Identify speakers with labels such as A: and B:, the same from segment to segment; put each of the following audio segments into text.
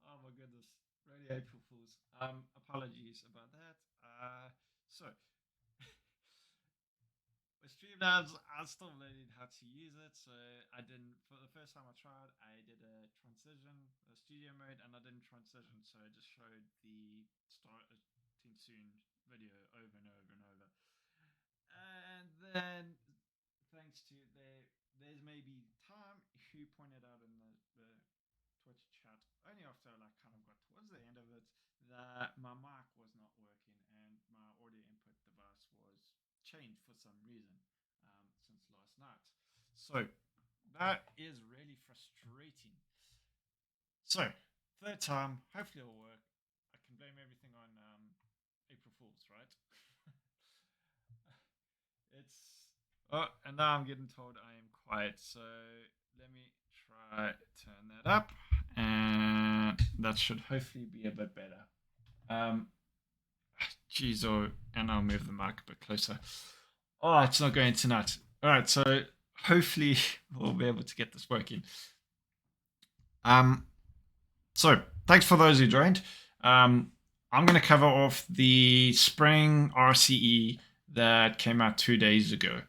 A: Oh my goodness. Really April Fools. Apologies about that. So with Streamlabs, I was still learning how to use it. So I didn't, for the first time I tried, I did a transition, a studio mode, and I didn't transition. So I just showed the starting soon video over and over and over. And then, thanks to there's maybe time who pointed out in the Twitch chat only after I like kind of got towards the end of it that my mic was not working and my audio input device was changed for some reason since last night. So that is really frustrating. So third time, hopefully it'll work. I can blame everything on April Fools, right? It's and now I'm getting told I am quiet. So let me try turn that up, and that should hopefully be a bit better. Um, Geez, and I'll move the mic a bit closer. Oh, it's not going tonight. All right, so hopefully we'll be able to get this working. Um, so thanks for those who joined. I'm going to cover off the Spring RCE that came out 2 days ago.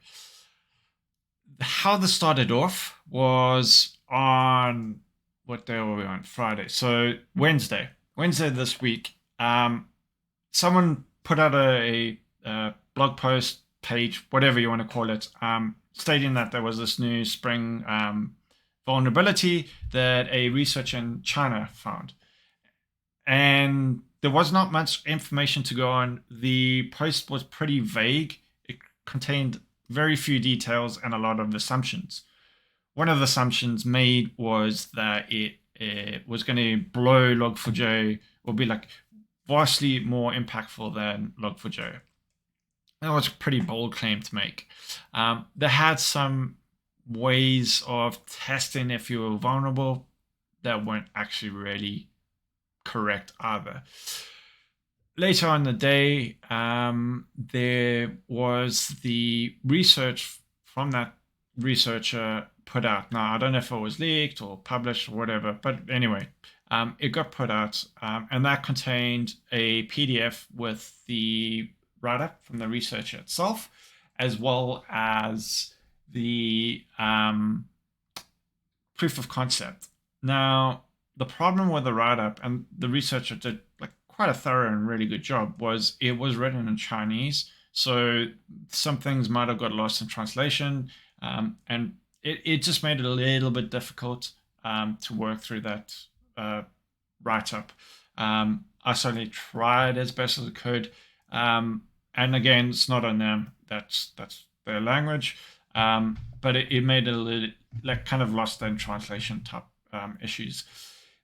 A: How this started off was on what day were we on? Friday. So Wednesday this week. Someone put out a blog post page, whatever you want to call it, stating that there was this new Spring vulnerability that a researcher in China found. And there was not much information to go on. The post was pretty vague. It contained very few details and a lot of assumptions. One of the assumptions made was that it was going to blow Log4j or be like vastly more impactful than Log4j. That was a pretty bold claim to make. They had some ways of testing if you were vulnerable that weren't actually really correct either. Later on in the day, there was the research from that researcher put out. Now, I don't know if it was leaked or published or whatever, but anyway, it got put out, and that contained a PDF with the write-up from the researcher itself, as well as the proof of concept. Now, the problem with the write-up, and the researcher did like quite a thorough and really good job, was it was written in Chinese, so some things might have got lost in translation, and it just made it a little bit difficult to work through that write-up. I certainly tried as best as I could, and again, it's not on them. That's their language, but it made it a little like kind of lost in translation type issues.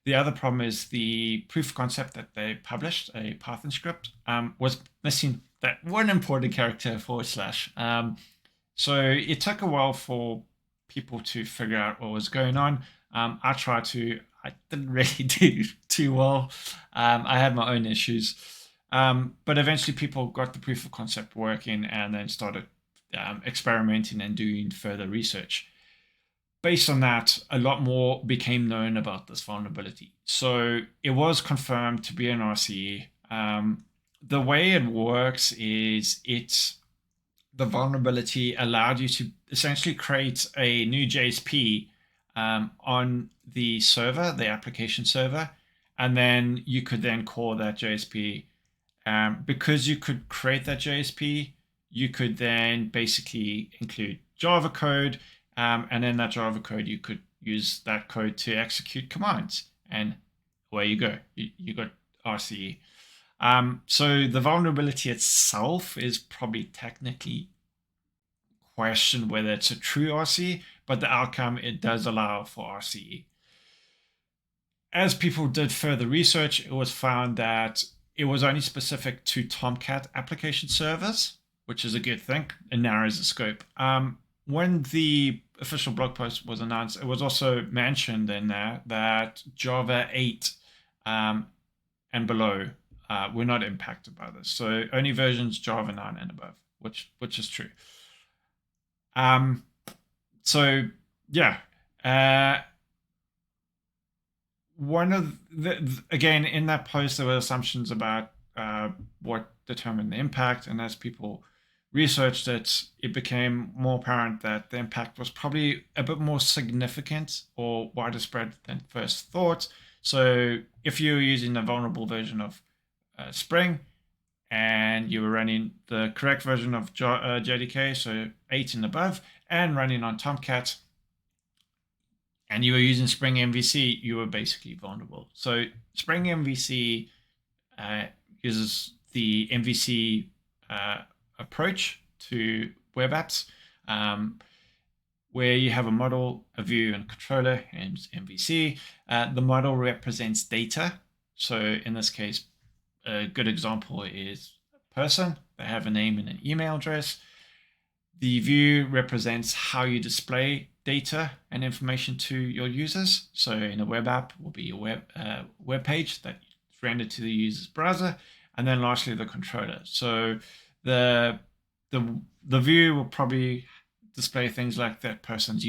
A: The other problem is the proof of concept that they published, a Python script, was missing that one important character /. So it took a while for people to figure out what was going on. I didn't really do too well. I had my own issues. But eventually people got the proof of concept working and then started experimenting and doing further research. Based on that, a lot more became known about this vulnerability. So it was confirmed to be an RCE. The way it works is the vulnerability allowed you to essentially create a new JSP on the server, the application server, and then you could then call that JSP. Because you could create that JSP, you could then basically include Java code, and in that Java code, you could use that code to execute commands, and away you go. You got RCE. So the vulnerability itself is probably technically questioned whether it's a true RCE, but the outcome, it does allow for RCE. As people did further research, it was found that it was only specific to Tomcat application servers, which is a good thing. It narrows the scope. When the official blog post was announced, it was also mentioned in there that Java 8 and below were not impacted by this. So only versions Java 9 and above, which is true. So yeah, one of again, in that post, there were assumptions about what determined the impact, and as people researched it, it became more apparent that the impact was probably a bit more significant or widespread than first thought. So if you were using a vulnerable version of Spring and you were running the correct version of JDK, so 8 and above, and running on Tomcat, and you were using Spring MVC, you were basically vulnerable. So Spring MVC uses the MVC approach to web apps, where you have a model, a view, and a controller, and MVC. The model represents data. So in this case, a good example is a person. They have a name and an email address. The view represents how you display data and information to your users. So in a web app will be a web page that's rendered to the user's browser. And then lastly, the controller. So the view will probably display things like that person's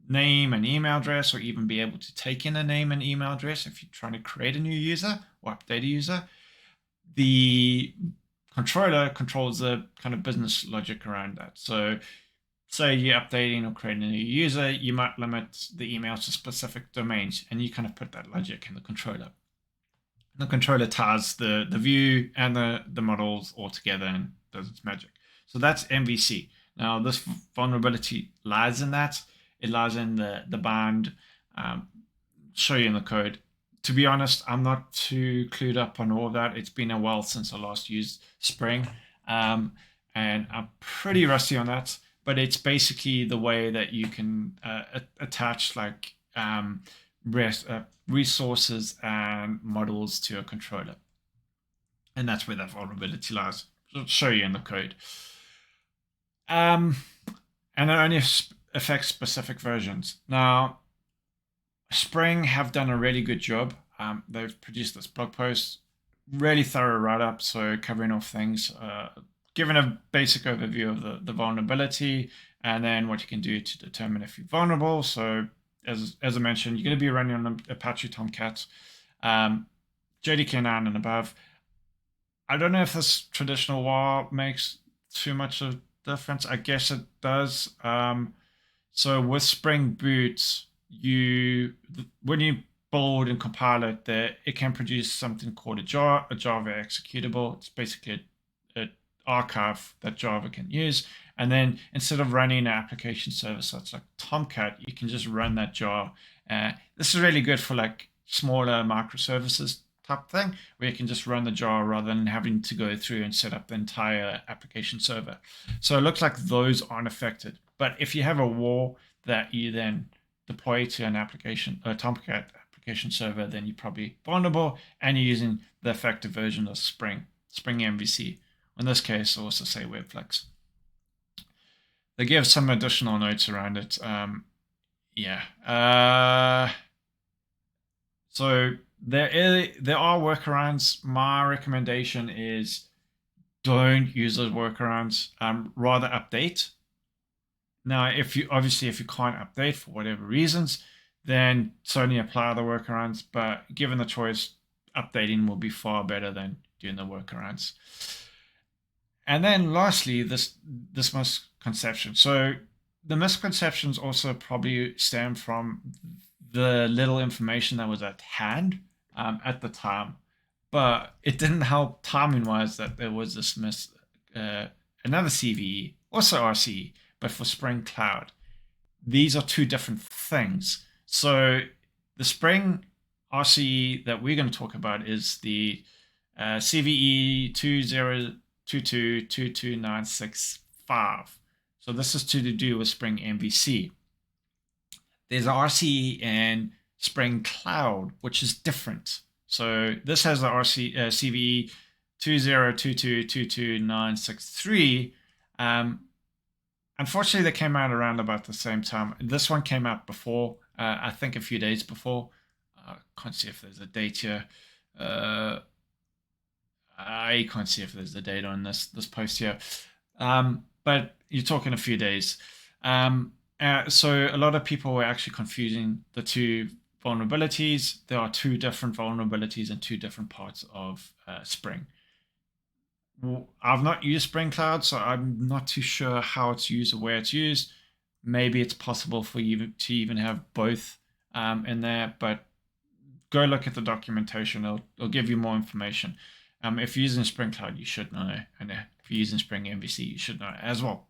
A: name and email address, or even be able to take in a name and email address if you're trying to create a new user or update a user. The controller controls the kind of business logic around that. So say you're updating or creating a new user, you might limit the emails to specific domains, and you kind of put that logic in the controller. The controller ties the view and the models all together and does its magic. So that's MVC. Now this vulnerability lies in that. It lies in the bind. Show you in the code. To be honest, I'm not too clued up on all of that. It's been a while since I last used Spring, and I'm pretty rusty on that. But it's basically the way that you can attach like resources and models to a controller, and that's where that vulnerability lies. I'll show you in the code. And it only affects specific versions. Now, Spring have done a really good job. They've produced this blog post, really thorough write-up, so covering off things, giving a basic overview of the vulnerability, and then what you can do to determine if you're vulnerable. So as I mentioned, you're going to be running on Apache Tomcat, JDK 9 and above. I don't know if this traditional WAR makes too much of a difference. I guess it does. So with Spring Boot, when you build and compile it, it can produce something called a Java executable. It's basically an archive that Java can use. And then instead of running an application server such like Tomcat, you can just run that jar. This is really good for like smaller microservices type thing, where you can just run the jar rather than having to go through and set up the entire application server. So it looks like those aren't affected. But if you have a WAR that you then deploy to an application, a Tomcat application server, then you're probably vulnerable, and you're using the effective version of Spring MVC. In this case, I also say WebFlex. They give some additional notes around it. So there are workarounds. My recommendation is don't use those workarounds. Rather update. Now, if you can't update for whatever reasons, then certainly apply the workarounds. But given the choice, updating will be far better than doing the workarounds. And then lastly, this misconception. So the misconceptions also probably stem from the little information that was at hand at the time. But it didn't help timing-wise that there was this another CVE, also RCE, but for Spring Cloud. These are two different things. So the Spring RCE that we're going to talk about is the CVE-2022-22965. So this is to do with Spring MVC. There's RCE in Spring Cloud, which is different. So this has the CVE 2022-22963. Unfortunately, they came out around about the same time. This one came out before, I think a few days before. Can't see if there's a date here. I can't see if there's a date on this post here. But you're talking a few days. So a lot of people were actually confusing the two vulnerabilities, there are two different vulnerabilities in two different parts of Spring. I've not used Spring Cloud, so I'm not too sure how it's used or where it's used. Maybe it's possible for you to even have both in there, but go look at the documentation. It'll give you more information. If you're using Spring Cloud, you should know, and if you're using Spring MVC, you should know as well.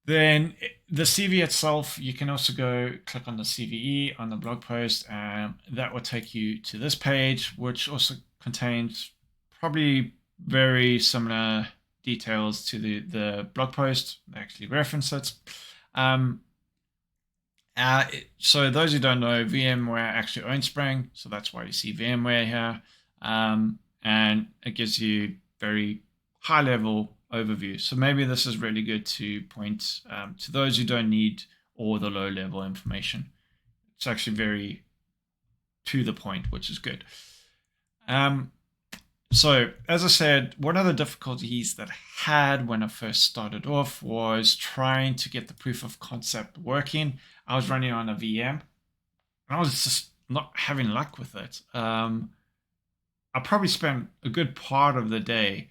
A: Then the CVE itself, you can also go click on the CVE on the blog post, and that will take you to this page, which also contains probably very similar details to the blog post. They actually reference it. So those who don't know, VMware actually owns Spring, so that's why you see VMware here. And it gives you very high level overview. So maybe this is really good to point to those who don't need all the low level information. It's actually very to the point, which is good. So as I said, one of the difficulties that I had when I first started off was trying to get the proof of concept working. I was running on a VM and I was just not having luck with it. I probably spent a good part of the day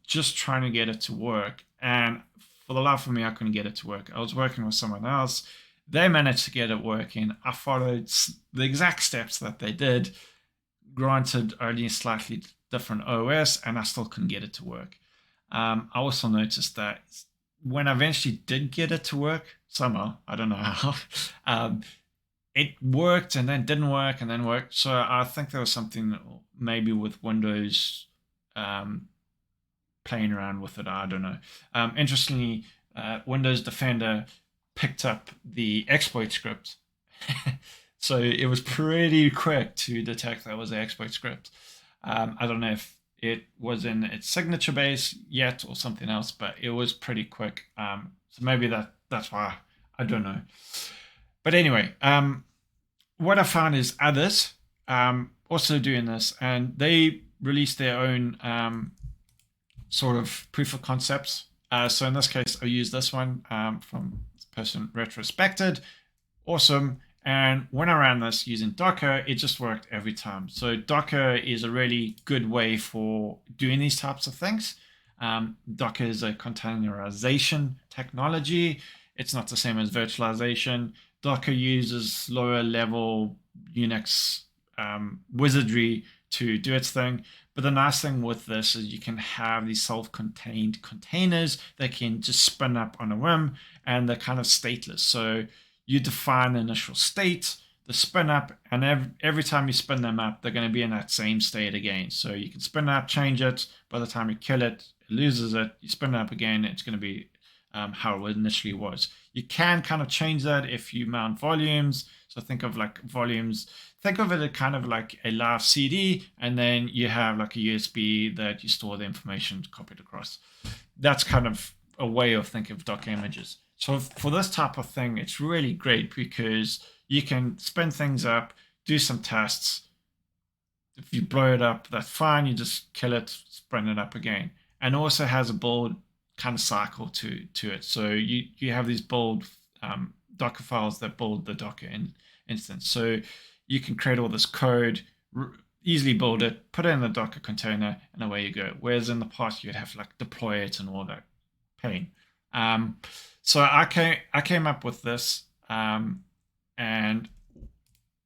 A: just trying to get it to work. And for the life of me, I couldn't get it to work. I was working with someone else. They managed to get it working. I followed the exact steps that they did, granted only slightly different OS, and I still couldn't get it to work. I also noticed that when I eventually did get it to work, somehow, I don't know how, it worked and then didn't work and then worked. So I think there was something maybe with Windows playing around with it. I don't know. Interestingly, Windows Defender picked up the exploit script. So it was pretty quick to detect that was the exploit script. I don't know if it was in its signature base yet or something else, but it was pretty quick. So maybe that's why. I don't know. But anyway, what I found is others also doing this, and they released their own sort of proof of concepts. So in this case, I use this one from this person retrospected. Awesome. And when I ran this using Docker, it just worked every time. So Docker is a really good way for doing these types of things. Docker is a containerization technology. It's not the same as virtualization. Docker uses lower level Unix wizardry to do its thing. But the nice thing with this is you can have these self-contained containers that can just spin up on a whim, and they're kind of stateless. So you define the initial state, the spin up, and every time you spin them up, they're going to be in that same state again. So you can spin up, change it. By the time you kill it, it loses it. You spin it up again, it's going to be how it initially was. You can kind of change that if you mount volumes. So think of like volumes. Think of it kind of like a live CD, and then you have like a USB that you store the information copied across. That's kind of a way of thinking of Docker images. So for this type of thing, it's really great because you can spin things up, do some tests. If you blow it up, that's fine. You just kill it, spin it up again. And also has a build kind of cycle to it. So you have these build Docker files that build the Docker instance. So you can create all this code, easily build it, put it in the Docker container, and away you go. Whereas in the past, you'd have to like deploy it and all that pain. So I came up with this, and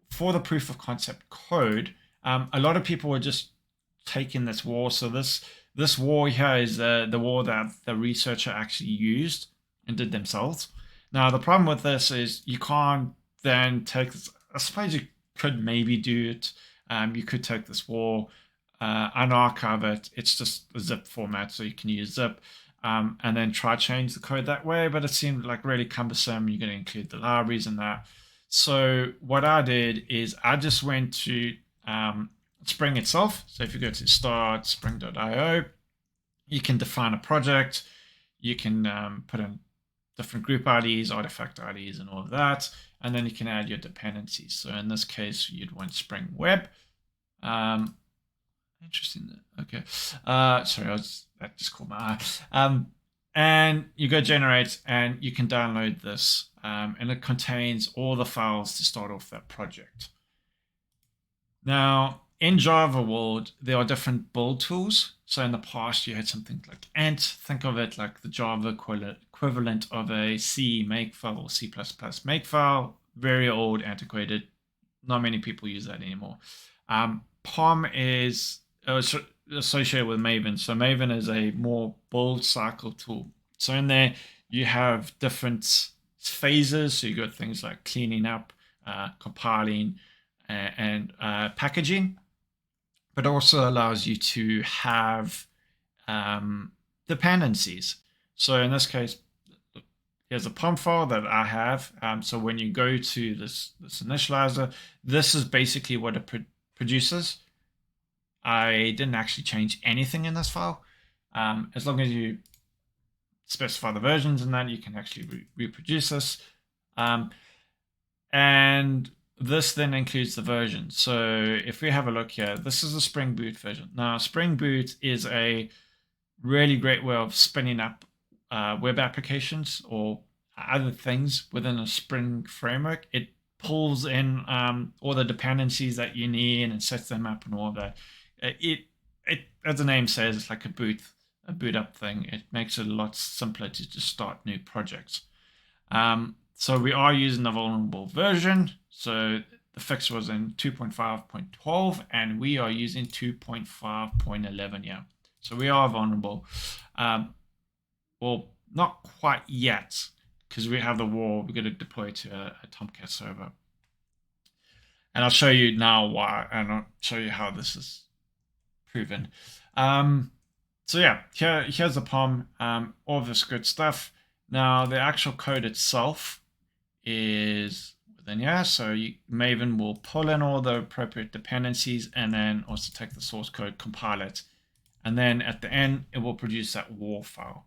A: for the proof of concept code, a lot of people were just taking this WAR. So this WAR here is the WAR that the researcher actually used and did themselves. Now the problem with this is you can't then take this. I suppose you could maybe do it. You could take this WAR, unarchive it. It's just a zip format, so you can use zip. And then try to change the code that way, but it seemed like really cumbersome. You're going to include the libraries and that. So what I did is I just went to Spring itself. So if you go to start spring.io, you can define a project. You can put in different group IDs, artifact IDs, and all of that. And then you can add your dependencies. So in this case, you'd want Spring Web. Interesting. Okay. Sorry, that just caught my eye. And you go generate, and you can download this and it contains all the files to start off that project. Now, in Java world, there are different build tools. So in the past, you had something like Ant. Think of it like the Java equivalent of a C makefile or C++ makefile. Very old, antiquated. Not many people use that anymore. POM is associated with Maven. So Maven is a more build cycle tool. So in there, you have different phases. So you got things like cleaning up, compiling, and packaging, but also allows you to have dependencies. So in this case, here's a POM file that I have. So when you go to this initializer, this is basically what it produces. I didn't actually change anything in this file. As long as you specify the versions in that, you can actually reproduce this. And this then includes the version. So if we have a look here, this is a Spring Boot version. Now, Spring Boot is a really great way of spinning up web applications or other things within a Spring framework. It pulls in all the dependencies that you need and sets them up and all of that. It as the name says, it's like a boot up thing. It makes it a lot simpler to just start new projects. So we are using the vulnerable version. So the fix was in 2.5.12 and we are using 2.5.11 here. So we are vulnerable. Well, not quite yet, because we have the wall. We're going to deploy to a Tomcat server. And I'll show you now why, and I'll show you how this is proven. So yeah, here's the POM, all this good stuff. Now the actual code itself is within here. So Maven will pull in all the appropriate dependencies and then also take the source code, compile it. And then at the end, it will produce that WAR file.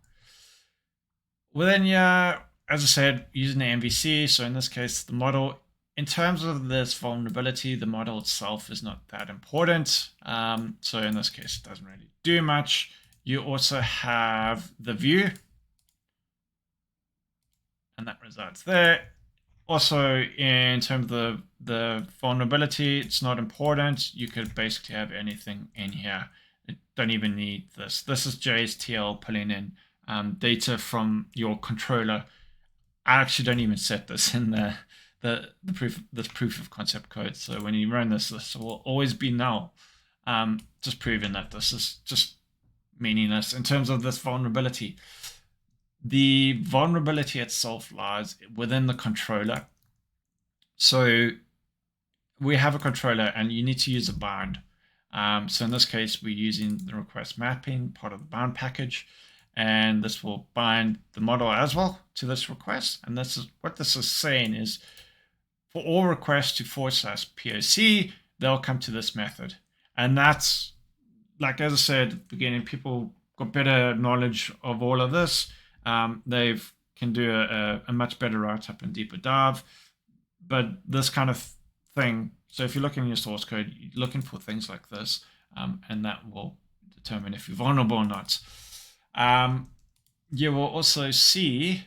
A: Within here, as I said, using the MVC. So in this case, the model, in terms of this vulnerability, the model itself is not that important. So in this case, it doesn't really do much. You also have the view, and that resides there. Also, in terms of the vulnerability, it's not important. You could basically have anything in here. You don't even need this. This is JSTL pulling in data from your controller. I actually don't even set this in the proof of concept code. So when you run this will always be null. Just proving that this is just meaningless in terms of this vulnerability. The vulnerability itself lies within the controller. So we have a controller and you need to use a bound. So in this case, we're using the request mapping, part of the bound package, and this will bind the model as well to this request. And this is what this is saying is for all requests to /POC, they'll come to this method. And that's, like as I said at the beginning, people got better knowledge of all of this. They can do a much better write-up and deeper dive. But this kind of thing, so if you're looking in your source code, you're looking for things like this, and that will determine if you're vulnerable or not. You will also see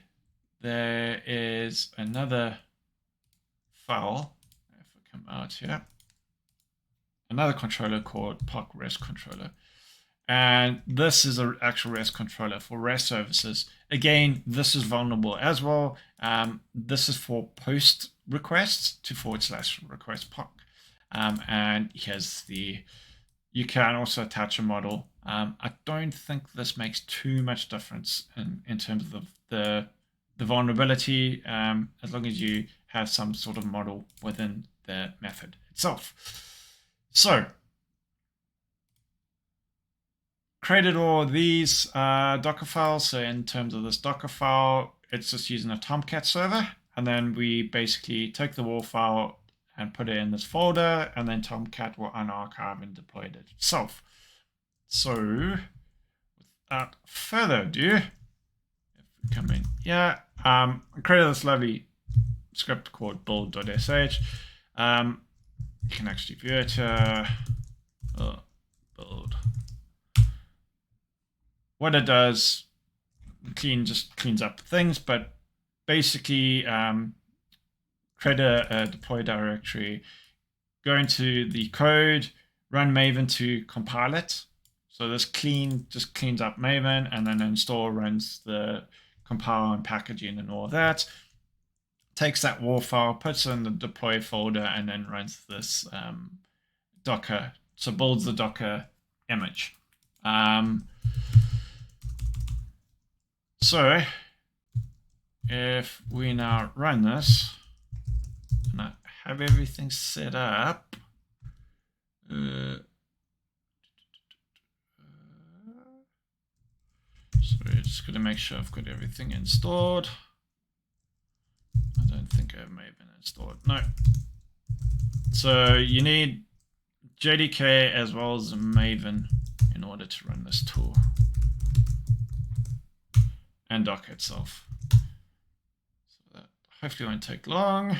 A: there is another file, if I come out here, another controller called POC REST controller. And this is an actual REST controller for REST services. Again, this is vulnerable as well. This is for post requests to /request POC. And here's you can also attach a model. I don't think this makes too much difference in terms of the vulnerability, as long as you have some sort of model within the method itself. So, created all these Docker files. So in terms of this Docker file, it's just using a Tomcat server. And then we basically take the WAR file and put it in this folder, and then Tomcat will unarchive and deploy it itself. So without further ado, if we come in here, I created this lovely script called build.sh. You can actually view it build. What it does, just cleans up things, but basically create a deploy directory, go into the code, run Maven to compile it. So this just cleans up Maven, and then install runs the compile and packaging and all that. Takes that WAR file, puts it in the deploy folder, and then runs this Docker. So builds the Docker image. So if we now run this, and I have everything set up, sorry, just going to make sure I've got everything installed. I don't think I may have been installed. No. So you need JDK as well as Maven in order to run this tool, and Docker itself. So that hopefully won't take long.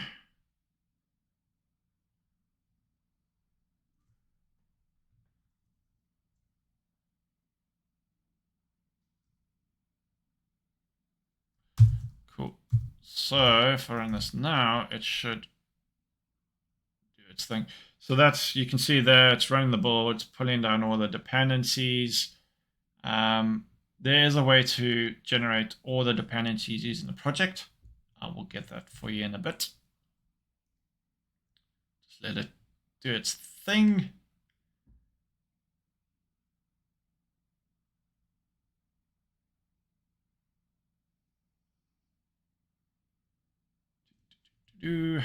A: Cool. So if I run this now, it should do its thing. So that's, you can see there, it's running the build, it's pulling down all the dependencies. There is a way to generate all the dependencies using the project. I will get that for you in a bit. Just let it do its thing. The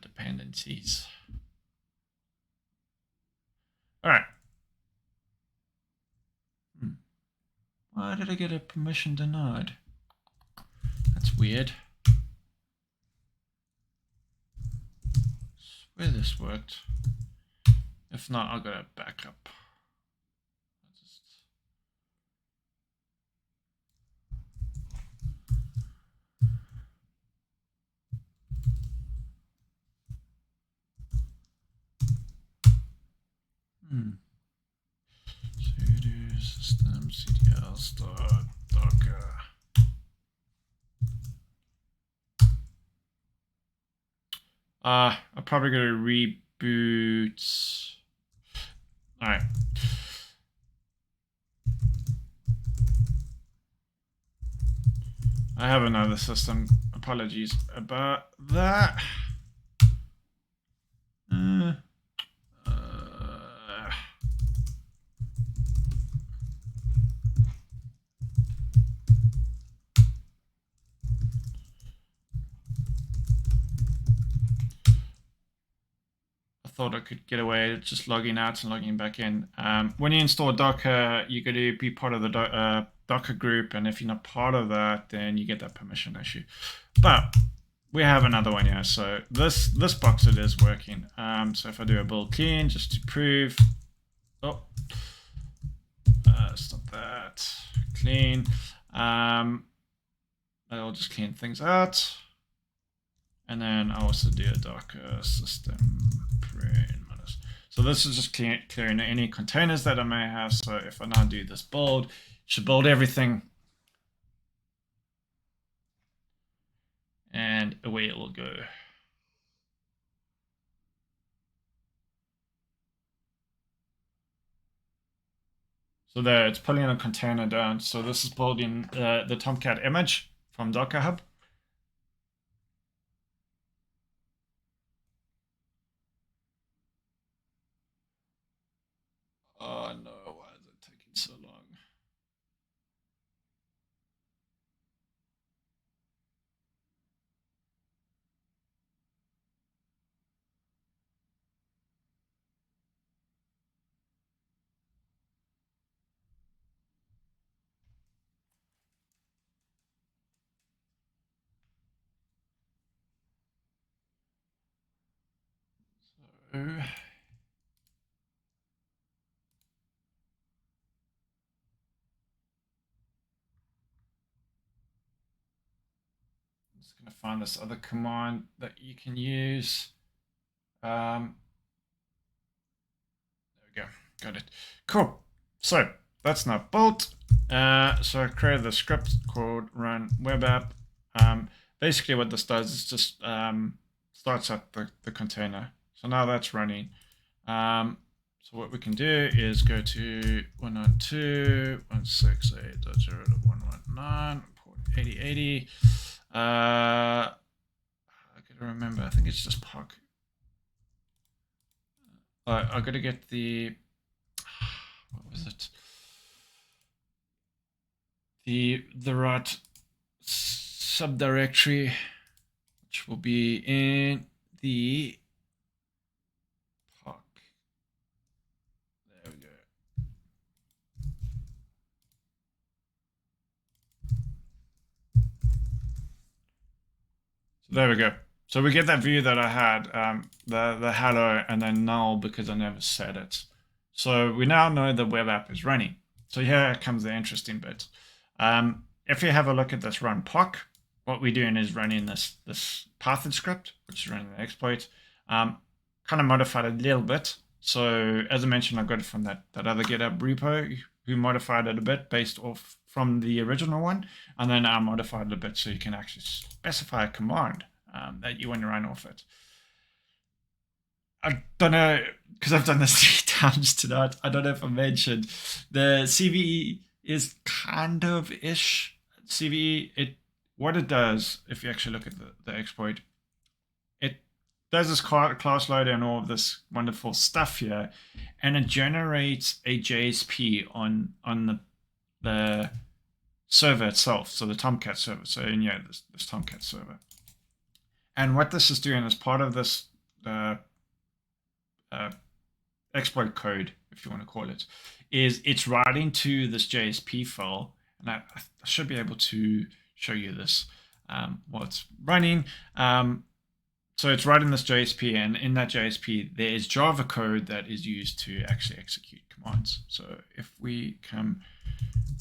A: dependencies. All right. Why did I get a permission denied? That's weird. I swear this worked. If not, I'll go to backup. Sudo system cdl start docker. I'm probably going to reboot. All right. I have another system. Apologies about that. Thought I could get away just logging out and logging back in. When you install Docker, you got to be part of the Docker group, and if you're not part of that, then you get that permission issue. But we have another one here. So this box, it is working. So if I do a build clean just to prove, stop that, clean. I'll just clean things out. And then I also do a Docker system prune. So this is just clearing any containers that I may have. So if I now do this build, it should build everything. And away it will go. So there, it's pulling a container down. So this is building the Tomcat image from Docker Hub. Oh no, why is it taking so long? So just going to find this other command that you can use. There we go. Got it. Cool. So that's not built. So I created the script called run web app. Basically what this does is just starts up the container. So now that's running. So what we can do is go to 192.168.0.119 port 8080. I gotta remember, I think it's just POC. I gotta get the, what was it? The right subdirectory, which will be in the POC. There we go. So there we go. So we get that view that I had, the hello and then null because I never set it. So we now know the web app is running. So here comes the interesting bit. If you have a look at this run POC, what we're doing is running this Python script, which is running the exploit, kind of modified a little bit. So as I mentioned, I got it from that other GitHub repo who modified it a bit based off from the original one. And then I modified it a bit so you can actually specify a command that you want to run off it. I don't know, because I've done this 3 times tonight. I don't know if I mentioned the CVE is kind of ish. CVE, what it does, if you actually look at the exploit, it does this class loader and all of this wonderful stuff here, and it generates a JSP on the server itself, so the Tomcat server. So yeah, this Tomcat server. And what this is doing as part of this exploit code, if you want to call it, is it's writing to this JSP file, and I should be able to show you this while it's running. So it's writing this JSP, and in that JSP, there is Java code that is used to actually execute commands. So if we come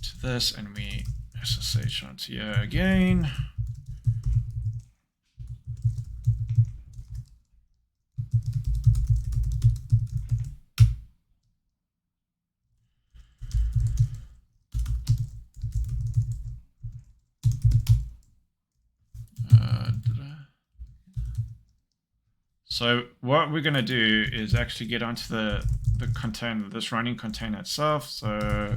A: to this and we SSH onto here again, so what we're going to do is actually get onto the container, this running container itself. So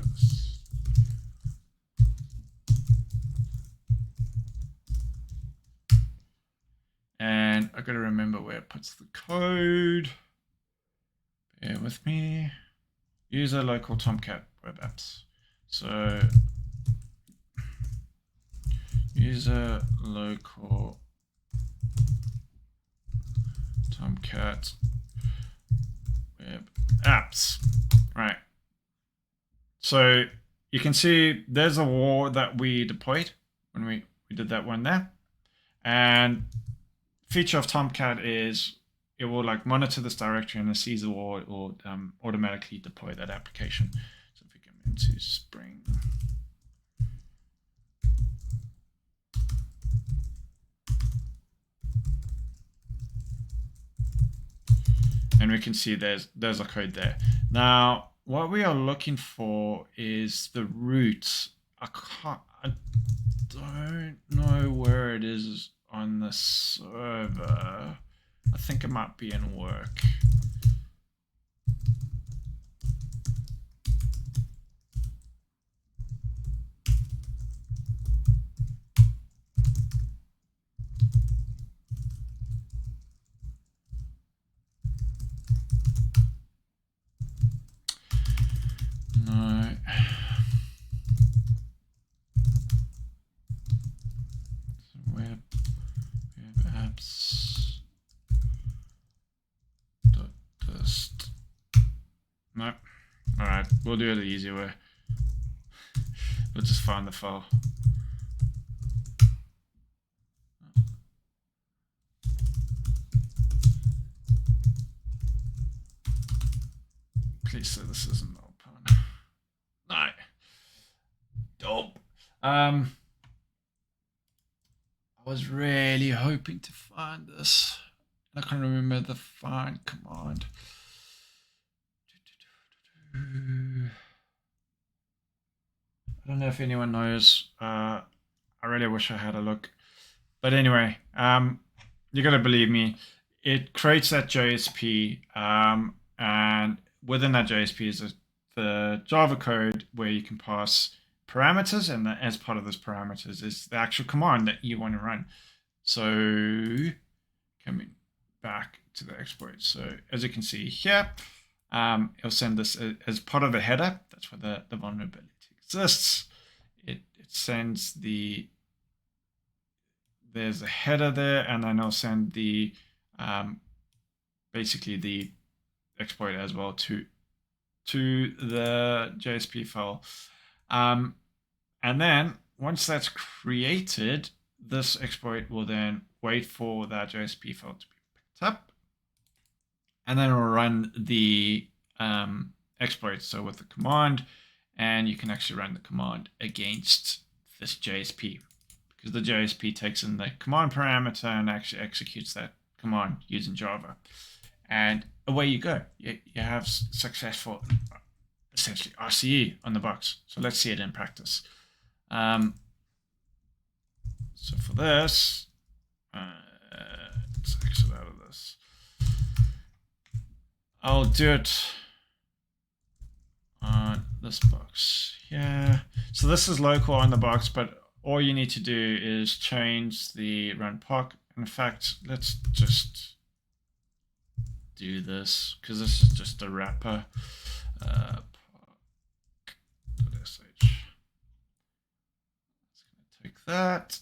A: and I got to remember where it puts the code. Bear with me. User local Tomcat web apps. So user local Tomcat web apps. Right. So you can see there's a wall that we deployed when we did that one there. And feature of Tomcat is it will like monitor this directory, and it sees the wall, it will automatically deploy that application. So if we come into Spring, and we can see there's a code there. Now, what we are looking for is the root. I don't know where it is on the server. I think it might be in work. No. Web apps. Dust. Nope. All right, we'll do it the easy way. We'll just find the file. Please say this isn't open. No. Dope. I was really hoping to find this. I can't remember the find command. I don't know if anyone knows. I really wish I had a look. But anyway, you got to believe me. It creates that JSP, and within that JSP is the Java code where you can pass parameters, and as part of those parameters is the actual command that you want to run. So coming back to the exploit. So as you can see here, it'll send this as part of the header. That's where the vulnerability exists. It sends there's a header there, and then I'll send the basically the exploit as well to the JSP file. And then once that's created, this exploit will then wait for that JSP file to be picked up, and then it will run the exploit. So with the command, and you can actually run the command against this JSP, because the JSP takes in the command parameter and actually executes that command using Java. And away you go. You have successful, essentially, RCE on the box. So let's see it in practice. So for this, let's exit out of this. I'll do it on this box. Yeah. So this is local on the box, but all you need to do is change the run POC. In fact, let's just do this, because this is just a wrapper. POC.sh. It's going to take that.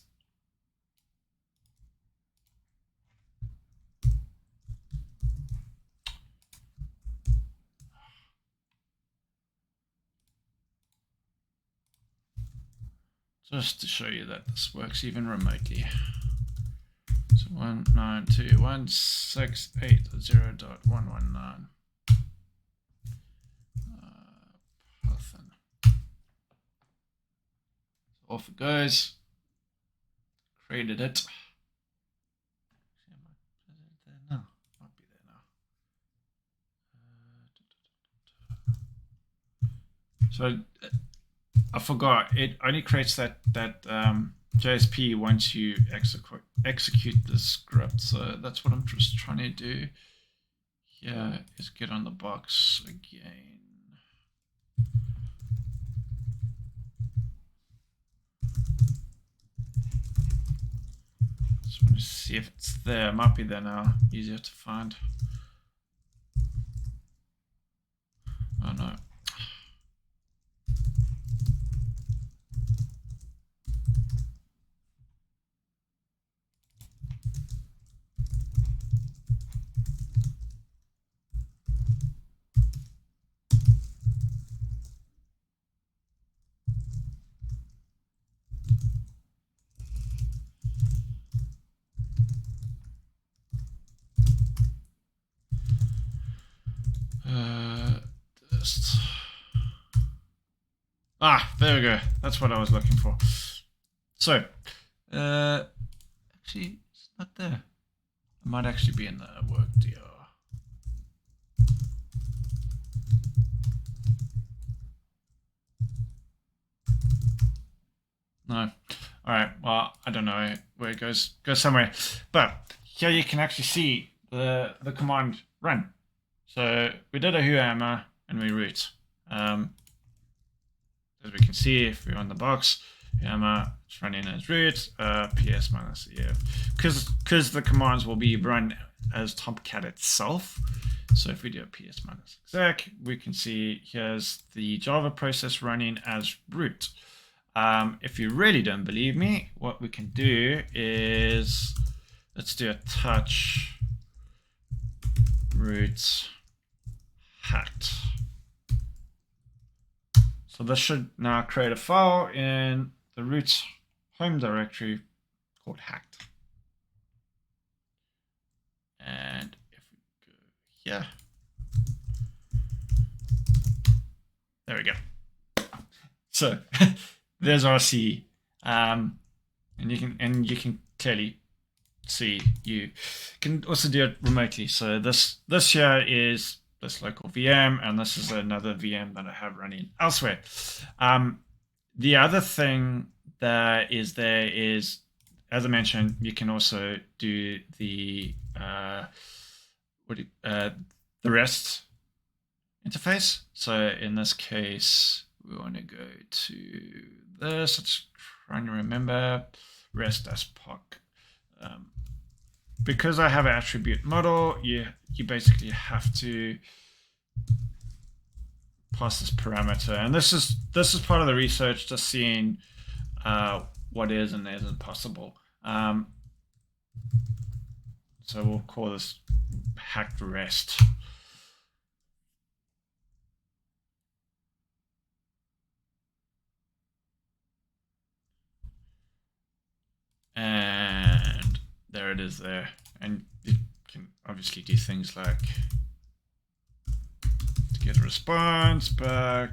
A: Just to show you that this works even remotely. So 192.168.0.119. Python. Off it goes. Created it. Might be there now. So I forgot, it only creates that JSP once you execute the script. So that's what I'm just trying to do here, is get on the box again. Just want to see if it's there. It might be there now. Easier to find. Oh no. There we go. That's what I was looking for. So, actually, it's not there. It might actually be in the work DR. No. All right. Well, I don't know where it goes. Goes somewhere. But here you can actually see the command run. So we did a whohammer and we root. As we can see, if we're on the box, whohammer, it's running as root, ps minus ef, because the commands will be run as Tomcat itself. So if we do a ps minus exec, we can see here's the Java process running as root. If you really don't believe me, what we can do is, let's do a touch root hacked. So this should now create a file in the root home directory called hacked. And if we go here, there we go. So there's RCE, and you can clearly see you can also do it remotely. So this here is this local VM, and this is another VM that I have running elsewhere. The other thing that is there is, as I mentioned, you can also do the the REST interface. So in this case, we want to go to this. Let's try and remember REST-POC. Because I have an attribute model, you basically have to pass this parameter, and this is part of the research, just seeing what is and isn't possible. So we'll call this hacked REST. And there it is there. And you can obviously do things like to get a response back.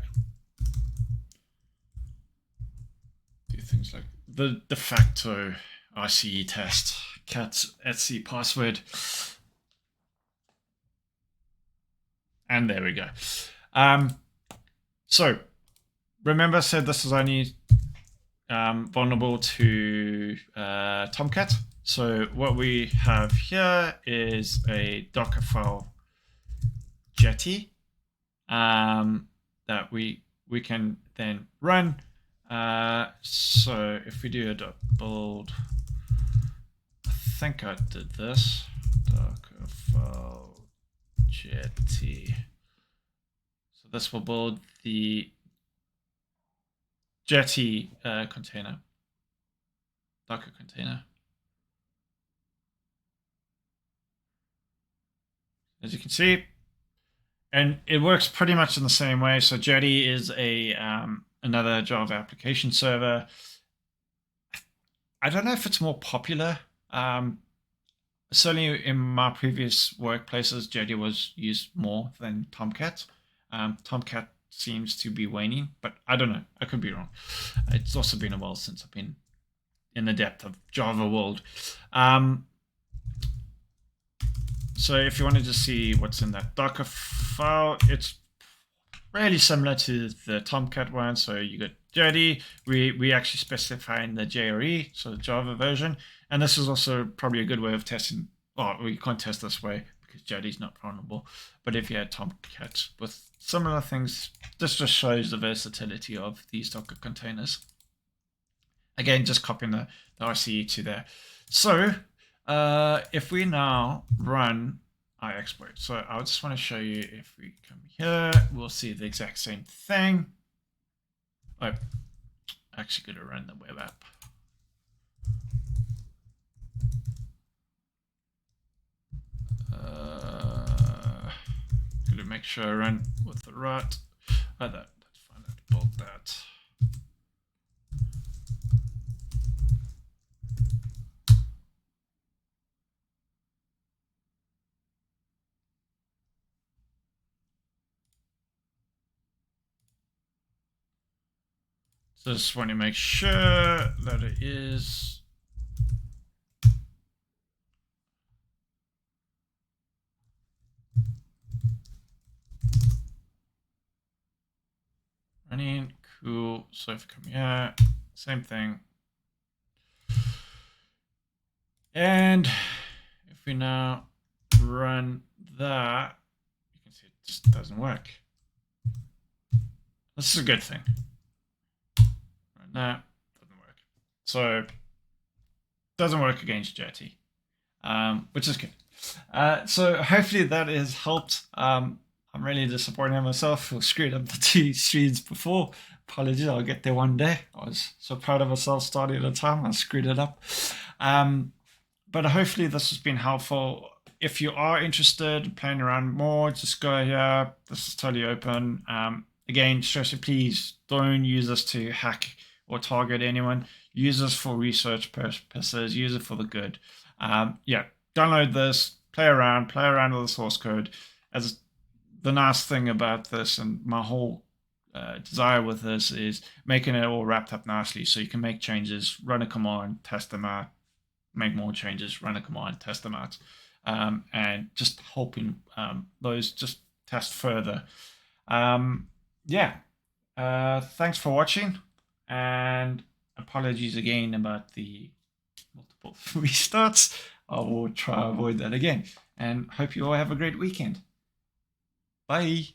A: Do things like the de facto RCE test, cat etc password. And there we go. So remember I said this is only vulnerable to Tomcat. So what we have here is a Docker file Jetty that we can then run. So if we do a build, I think I did this, Docker file Jetty. So this will build the Jetty container, Docker container. As you can see, and it works pretty much in the same way. So Jetty is a another Java application server. I don't know if it's more popular. Certainly in my previous workplaces, Jetty was used more than Tomcat. Tomcat seems to be waning, but I don't know. I could be wrong. It's also been a while since I've been in the depth of Java world. So if you wanted to see what's in that Docker file, it's really similar to the Tomcat one. So you got Jetty. We actually specify in the JRE, so the Java version. And this is also probably a good way of testing. Well, we can't test this way because Jetty's not vulnerable. But if you had Tomcat with similar things, this just shows the versatility of these Docker containers. Again, just copying the RCE to there. So if we now run our exploit, so I just want to show you, if we come here, we'll see the exact same thing. Oh, actually going to run the web app. Going to make sure I run with the right. Oh, that's fine. Let's build that. Just want to make sure that it is running. Cool. So if you come here, same thing. And if we now run that, you can see it just doesn't work. This is a good thing. Run that, doesn't work. So it doesn't work against Jetty, which is good. So hopefully that has helped. I'm really disappointed in myself. I screwed up the 2 streams before. Apologies, I'll get there one day. I was so proud of myself starting at a time. I screwed it up. But hopefully this has been helpful. If you are interested in playing around more, just go here. This is totally open. Again, stress, please don't use this to hack or target anyone. Use this for research purposes. Use it for the good. Yeah, download this, play around with the source code. As the nice thing about this, and my whole desire with this, is making it all wrapped up nicely, so you can make changes, run a command, test them out, make more changes, run a command, test them out, and just helping those just test further. Yeah. Thanks for watching. And apologies again about the multiple restarts. I will try to avoid that again. And hope you all have a great weekend. Bye.